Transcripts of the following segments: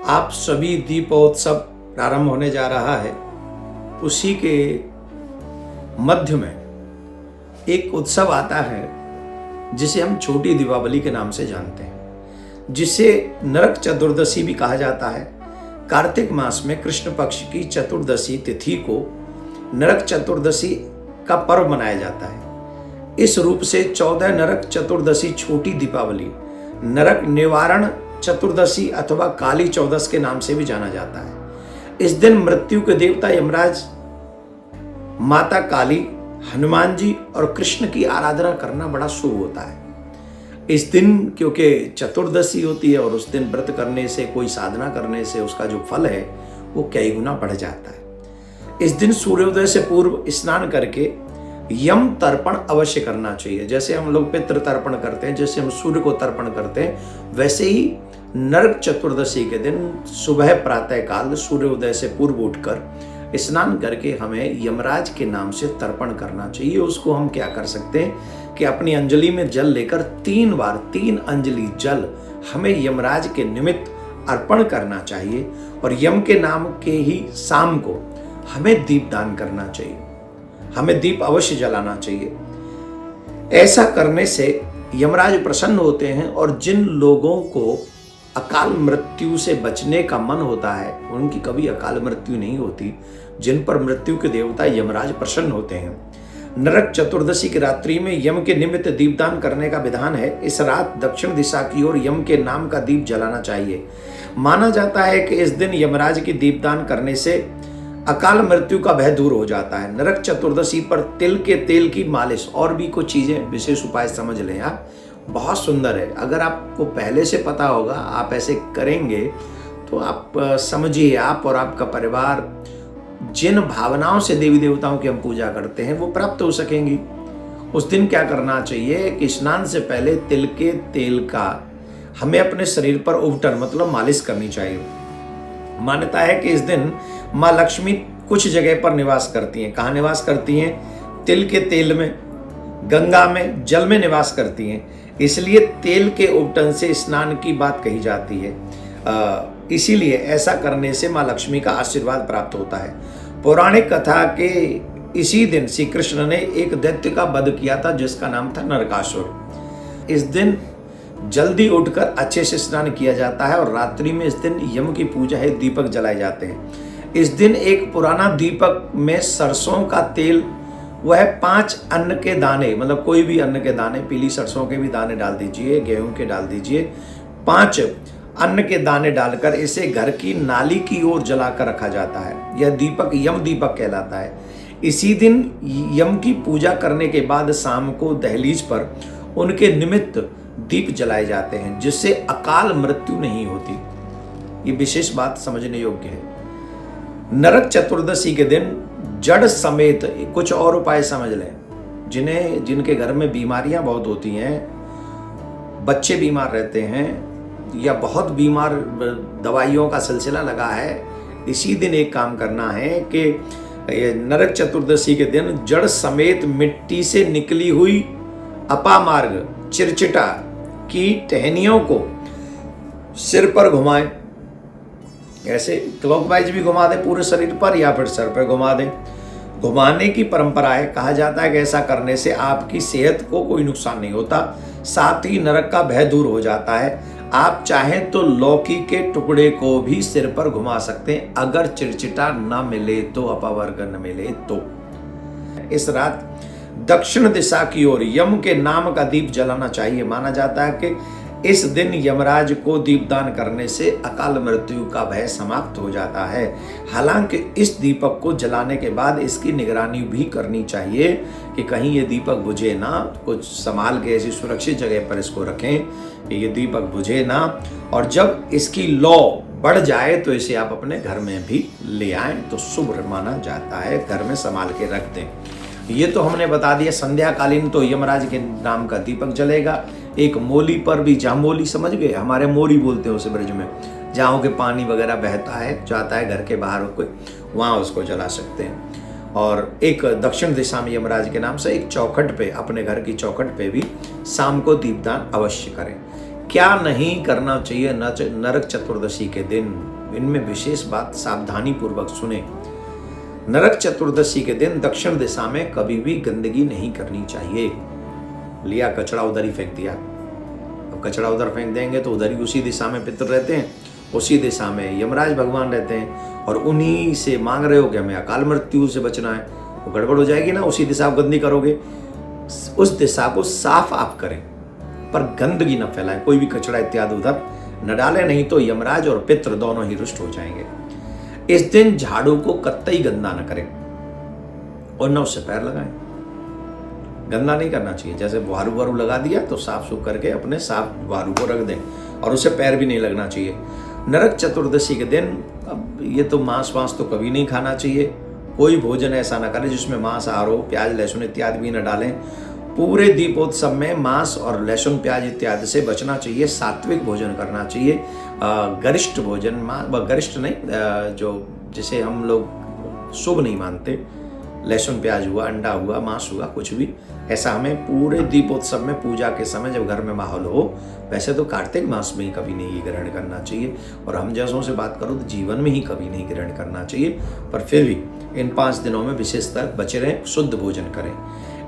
आप सभी दीपोत्सव प्रारंभ होने जा रहा है। उसी के मध्य में एक उत्सव आता है जिसे हम छोटी दीपावली के नाम से जानते हैं, जिसे नरक चतुर्दशी भी कहा जाता है। कार्तिक मास में कृष्ण पक्ष की चतुर्दशी तिथि को नरक चतुर्दशी का पर्व मनाया जाता है। इस रूप से 14 नरक चतुर्दशी छोटी दीपावली नरक निवारण चतुर्दशी अथवा काली चौदस के नाम से भी जाना जाता है। इस दिन मृत्यु के देवता यमराज, माता काली, हनुमान जी और कृष्ण की आराधना करना बड़ा शुभ होता है। इस दिन क्योंकि चतुर्दशी होती है और उस दिन व्रत करने से, कोई साधना करने से उसका जो फल है वो कई गुना बढ़ जाता है। इस दिन सूर्योदय से पूर्व स्नान करके यम तर्पण अवश्य करना चाहिए। जैसे हम लोग पितृ तर्पण करते हैं, जैसे हम सूर्य को तर्पण करते हैं, वैसे ही नरक चतुर्दशी के दिन सुबह प्रातः काल सूर्योदय से पूर्व उठकर स्नान करके हमें यमराज के नाम से तर्पण करना चाहिए। उसको हम क्या कर सकते हैं कि अपनी अंजलि में जल लेकर 3 बार 3 अंजलि जल हमें यमराज के निमित्त अर्पण करना चाहिए और यम के नाम के ही शाम को हमें दीपदान करना चाहिए। हमें दीप अवश्य जलाना चाहिए। ऐसा करने से यमराज प्रसन्न होते हैं और जिन लोगों को अकाल मृत्यु से बचने का मन होता है उनकी कभी अकाल मृत्यु नहीं होती। जिन पर मृत्यु के देवता यमराज प्रसन्न होते हैं। नरक चतुर्दशी की रात्रि में यम के निमित्त दीपदान करने का विधान है। इस रात दक्षिण दिशा की ओर यम के नाम का दीप जलाना चाहिए। माना जाता है कि इस दिन यमराज की दीपदान करने से अकाल मृत्यु का भय दूर हो जाता है। नरक चतुर्दशी पर तिल के तेल की मालिश और भी कुछ चीजें, विशेष उपाय समझ लें आप, बहुत सुंदर है। अगर आपको पहले से पता होगा, आप ऐसे करेंगे तो आप समझिए, आप और आपका परिवार जिन भावनाओं से देवी देवताओं की हम पूजा करते हैं वो प्राप्त हो सकेंगी। उस दिन क्या करना चाहिए कि स्नान से पहले तिल के तेल का हमें अपने शरीर पर उबटन मतलब मालिश करनी चाहिए। मान्यता है कि इस दिन माँ लक्ष्मी कुछ जगह पर निवास करती हैं। कहाँ निवास करती हैं? तिल के तेल में, गंगा में, जल में निवास करती हैं। इसलिए तेल के उबटन से स्नान की बात कही जाती है। इसीलिए ऐसा करने से माँ लक्ष्मी का आशीर्वाद प्राप्त होता है। पौराणिक कथा के इसी दिन श्री कृष्ण ने एक दैत्य का वध किया था जिसका नाम था नरकासुर। इस दिन जल्दी उठकर अच्छे से स्नान किया जाता है और रात्रि में इस दिन यम की पूजा है, दीपक जलाए जाते हैं। इस दिन एक पुराना दीपक में सरसों का तेल, वह 5 अन्न के दाने, मतलब कोई भी अन्न के दाने, पीली सरसों के भी दाने डाल दीजिए, गेहूं के डाल दीजिए, 5 अन्न के दाने डालकर इसे घर की नाली की ओर जलाकर रखा जाता है। यह दीपक यम दीपक कहलाता है। इसी दिन यम की पूजा करने के बाद शाम को दहलीज पर उनके निमित्त दीप जलाए जाते हैं, जिससे अकाल मृत्यु नहीं होती। ये विशेष बात समझने योग्य है। नरक चतुर्दशी के दिन जड़ समेत कुछ और उपाय समझ लें। जिनके घर में बीमारियां बहुत होती हैं, बच्चे बीमार रहते हैं या बहुत बीमार, दवाइयों का सिलसिला लगा है, इसी दिन एक काम करना है कि नरक चतुर्दशी के दिन जड़ समेत मिट्टी से निकली हुई अपामार्ग चिरचिटा की टहनियों को सिर पर घुमाएं। ऐसे क्लॉकवाइज भी घुमा दें पूरे शरीर पर या फिर सर पर घुमा दें। घुमाने की परंपरा है। कहा जाता है कि ऐसा करने से आपकी सेहत को कोई नुकसान नहीं होता, साथ ही नरक का भय दूर हो जाता है। आप चाहें तो लौकी के टुकड़े को भी सिर पर घुमा सकते हैं, अगर चिरचिटा न मिले तो, अपवर्ग न मिले तो। इस रात दक्षिण दिशा की ओर यम के नाम का दीप जलाना चाहिए। माना जाता है कि इस दिन यमराज को दीपदान करने से अकाल मृत्यु का भय समाप्त हो जाता है। हालांकि इस दीपक को जलाने के बाद इसकी निगरानी भी करनी चाहिए कि कहीं ये दीपक बुझे ना। कुछ संभाल के ऐसी सुरक्षित जगह पर इसको रखें कि ये दीपक बुझे ना, और जब इसकी लौ बढ़ जाए तो इसे आप अपने घर में भी ले आएं तो शुभ माना जाता है। घर में संभाल के रख दें। ये तो हमने बता दिया। संध्या कालीन तो यमराज के नाम का दीपक जलेगा। एक मोली पर भी, जहाँ मोली समझ गए, हमारे मोरी बोलते हैं उसे ब्रज में, जहाँ के पानी वगैरह बहता है, जाता है घर के बाहर कोई, वहाँ उसको जला सकते हैं। और एक दक्षिण दिशा में यमराज के नाम से एक चौखट पे, अपने घर की चौखट पे भी शाम को दीपदान अवश्य करें। क्या नहीं करना चाहिए नरक चतुर्दशी के दिन, इनमें विशेष बात सावधानी पूर्वक सुने। नरक चतुर्दशी के दिन दक्षिण दिशा में कभी भी गंदगी नहीं करनी चाहिए। लिया कचरा उधर ही फेंक दिया, अब कचरा उधर फेंक देंगे तो उधर ही उसी दिशा में पितर रहते हैं, उसी दिशा में यमराज भगवान रहते हैं, और उन्हीं से मांग रहे हो कि हमें अकाल मृत्यु से बचना है, वो गड़बड़ हो जाएगी ना। उसी दिशा को गंदी करोगे, उस दिशा को साफ आप करें, पर गंदगी न फैलाएं, कोई भी कचरा इत्यादि उधर न डालें, नहीं तो यमराज और पितृ दोनों ही रुष्ट हो जाएंगे। इस दिन झाड़ू को कतई गंदा न करें और न उससे पैर लगाएं। गंदा नहीं करना चाहिए, जैसे वारू वारू लगा दिया तो साफ सुफ करके अपने साफ वारू को रख दें, और उसे पैर भी नहीं लगना चाहिए। नरक चतुर्दशी के दिन अब ये तो मांस वांस तो कभी नहीं खाना चाहिए, कोई भोजन ऐसा ना करें जिसमें मांस आरो प्याज लहसुन इत्यादि भी न डालें। पूरे दीपोत्सव में मांस और लहसुन प्याज इत्यादि से बचना चाहिए, सात्विक भोजन करना चाहिए। गरिष्ठ भोजन, गरिष्ठ नहीं, जो जिसे हम लोग शुभ नहीं मानते, लहसुन प्याज हुआ, अंडा हुआ, मांस हुआ, कुछ भी ऐसा हमें पूरे दीपोत्सव में पूजा के समय जब घर में माहौल हो, वैसे तो कार्तिक मास में ही कभी नहीं ग्रहण करना चाहिए, और हम जैसों से बात करो तो जीवन में ही कभी नहीं ग्रहण करना चाहिए, पर फिर भी इन 5 दिनों में विशेषतर बचे रहें, शुद्ध भोजन करें।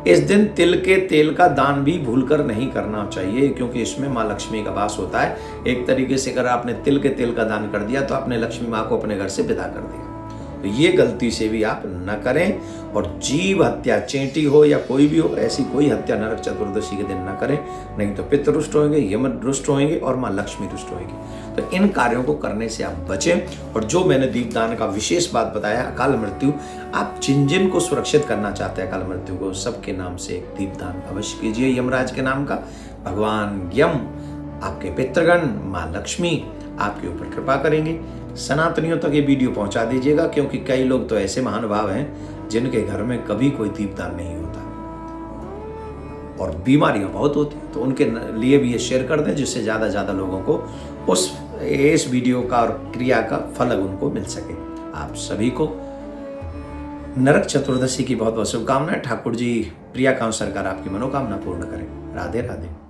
इस दिन तिल के तेल का दान भी भूलकर नहीं करना चाहिए, क्योंकि इसमें माँ लक्ष्मी का वास होता है। एक तरीके से अगर आपने तिल के तेल का दान कर दिया तो आपने लक्ष्मी माँ को अपने घर से विदा कर दिया, तो ये गलती से भी आप न करें। और जीव हत्या, चेंटी हो या कोई भी हो, ऐसी कोई हत्या नरक चतुर्दशी के दिन न करें, नहीं तो पितृ रुष्ट होंगे, यम रुष्ट होंगे और माँ लक्ष्मी रुष्ट होंगी। तो इन कार्यों को करने से आप बचें। और जो मैंने दीपदान का विशेष बात बताया, अकाल मृत्यु, आप जिन जिन को सुरक्षित करना चाहते हैं अकाल मृत्यु को, सबके नाम से एक दीपदान अवश्य कीजिए यमराज के नाम का। भगवान यम, आपके पितृगण, माँ लक्ष्मी आपके ऊपर कृपा करेंगे। सनातनियों तक ये वीडियो पहुंचा दीजिएगा, क्योंकि कई लोग तो ऐसे महानुभाव हैं जिनके घर में कभी कोई दीपदान नहीं होता और बीमारियां बहुत होती हैं, तो उनके लिए भी ये शेयर कर दें, जिससे ज़्यादा से ज़्यादा लोगों को इस वीडियो का और क्रिया का फल उनको मिल सके। आप सभी को नरक चतुर्दशी की बहुत बहुत शुभकामनाएं। ठाकुर जी प्रिया कांव सरकार आपकी मनोकामना पूर्ण करें। राधे राधे।